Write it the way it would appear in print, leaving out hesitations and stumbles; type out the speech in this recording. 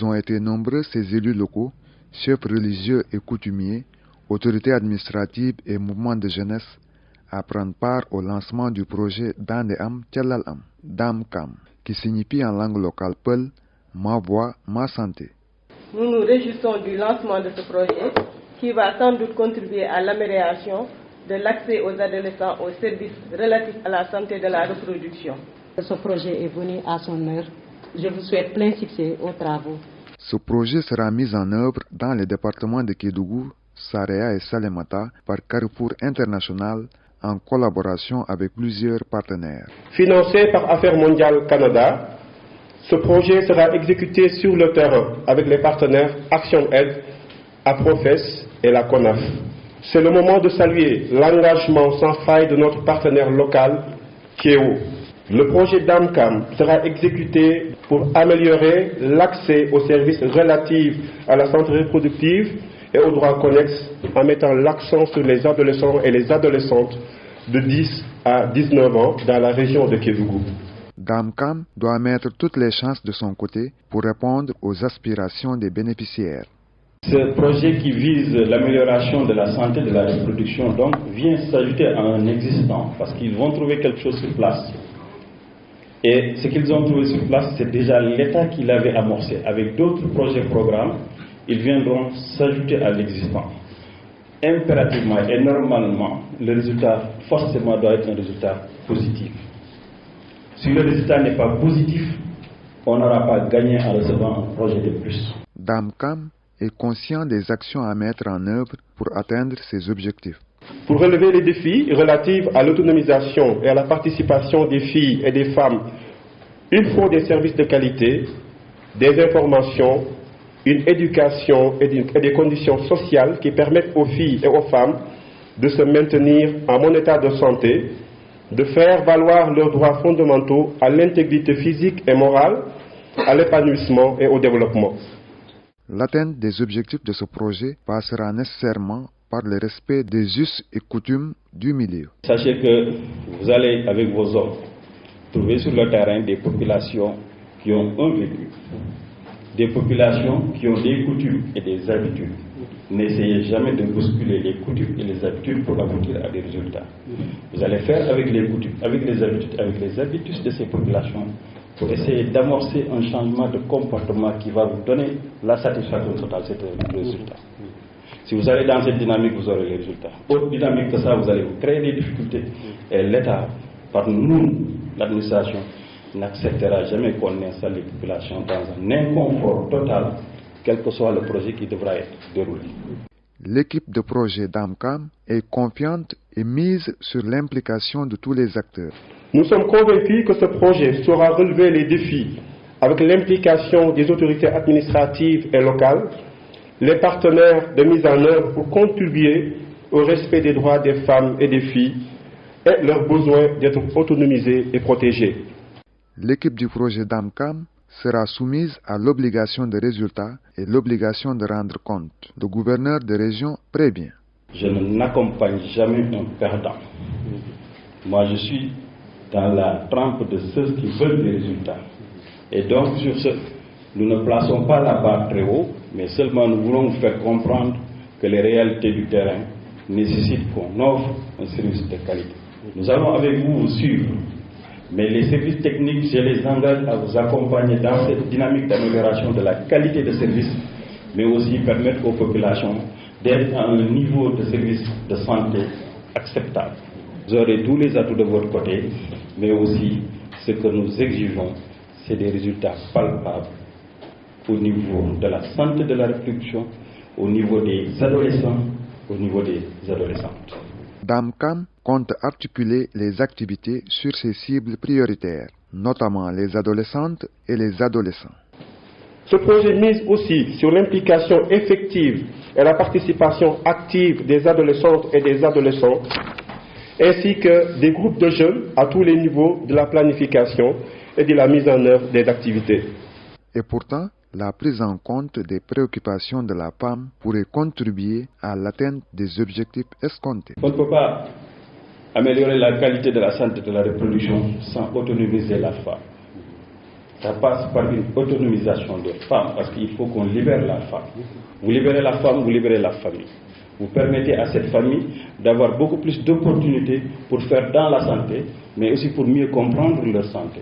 Ils ont été nombreux, ces élus locaux, chefs religieux et coutumiers, autorités administratives et mouvements de jeunesse, à prendre part au lancement du projet Dande Am Tchalal Am, Damkam, qui signifie en langue locale Peul, ma voix, ma santé. Nous nous réjouissons du lancement de ce projet qui va sans doute contribuer à l'amélioration de l'accès aux adolescents aux services relatifs à la santé de la reproduction. Ce projet est venu à son heure. Je vous souhaite plein succès aux travaux. Ce projet sera mis en œuvre dans les départements de Kédougou, Saraya et Salémata par Carrefour International en collaboration avec plusieurs partenaires. Financé par Affaires mondiales Canada, ce projet sera exécuté sur le terrain avec les partenaires Action Aid, APROFES et la CONAF. C'est le moment de saluer l'engagement sans faille de notre partenaire local, Kieo. Le projet DAMCAM sera exécuté pour améliorer l'accès aux services relatifs à la santé reproductive et aux droits connexes en mettant l'accent sur les adolescents et les adolescentes de 10 à 19 ans dans la région de Kédougou. DAMCAM doit mettre toutes les chances de son côté pour répondre aux aspirations des bénéficiaires. Ce projet qui vise l'amélioration de la santé de la reproduction donc vient s'ajouter à un existant parce qu'ils vont trouver quelque chose sur place. Et ce qu'ils ont trouvé sur place, c'est déjà l'État qui l'avait amorcé. Avec d'autres projets programmes, ils viendront s'ajouter à l'existant. Impérativement et normalement, le résultat forcément doit être un résultat positif. Si le résultat n'est pas positif, on n'aura pas gagné en recevant un projet de plus. DAMCAM est conscient des actions à mettre en œuvre pour atteindre ses objectifs. Pour relever les défis relatifs à l'autonomisation et à la participation des filles et des femmes, il faut des services de qualité, des informations, une éducation et des conditions sociales qui permettent aux filles et aux femmes de se maintenir en bon état de santé, de faire valoir leurs droits fondamentaux à l'intégrité physique et morale, à l'épanouissement et au développement. L'atteinte des objectifs de ce projet passera nécessairement par le respect des us et coutumes du milieu. Sachez que vous allez, avec vos hommes, trouver sur le terrain des populations qui ont un vécu, des populations qui ont des coutumes et des habitudes. N'essayez jamais de bousculer les coutumes et les habitudes pour aboutir à des résultats. Vous allez faire avec les coutumes, avec les habitudes de ces populations pour essayer d'amorcer un changement de comportement qui va vous donner la satisfaction totale, c'est le résultat. Si vous allez dans cette dynamique, vous aurez les résultats. Autre dynamique que ça, vous allez vous créer des difficultés. Et l'État, par nous, l'administration, n'acceptera jamais qu'on installe les populations dans un inconfort total, quel que soit le projet qui devra être déroulé. L'équipe de projet DAMCAM est confiante et mise sur l'implication de tous les acteurs. Nous sommes convaincus que ce projet saura relever les défis avec l'implication des autorités administratives et locales, les partenaires de mise en œuvre pour contribuer au respect des droits des femmes et des filles et leur besoin d'être autonomisés et protégés. L'équipe du projet DAMCAM sera soumise à l'obligation de résultat et l'obligation de rendre compte. Le gouverneur de région prévient. Je n'accompagne jamais un perdant. Moi, je suis dans la trempe de ceux qui veulent des résultats. Et donc, sur ce, nous ne plaçons pas la barre très haut, mais seulement nous voulons vous faire comprendre que les réalités du terrain nécessitent qu'on offre un service de qualité. Nous allons avec vous suivre, mais les services techniques, je les engage à vous accompagner dans cette dynamique d'amélioration de la qualité de service, mais aussi permettre aux populations d'être à un niveau de service de santé acceptable. Vous aurez tous les atouts de votre côté, mais aussi ce que nous exigeons, c'est des résultats palpables au niveau de la santé de la reproduction, au niveau des adolescents, au niveau des adolescentes. DAMCAM compte articuler les activités sur ses cibles prioritaires, notamment les adolescentes et les adolescents. Ce projet mise aussi sur l'implication effective et la participation active des adolescentes et des adolescents, ainsi que des groupes de jeunes à tous les niveaux de la planification et de la mise en œuvre des activités. Et pourtant, la prise en compte des préoccupations de la femme pourrait contribuer à l'atteinte des objectifs escomptés. On ne peut pas améliorer la qualité de la santé de la reproduction sans autonomiser la femme. Ça passe par une autonomisation des femmes, parce qu'il faut qu'on libère la femme. Vous libérez la femme, vous libérez la famille. Vous permettez à cette famille d'avoir beaucoup plus d'opportunités pour faire dans la santé, mais aussi pour mieux comprendre leur santé.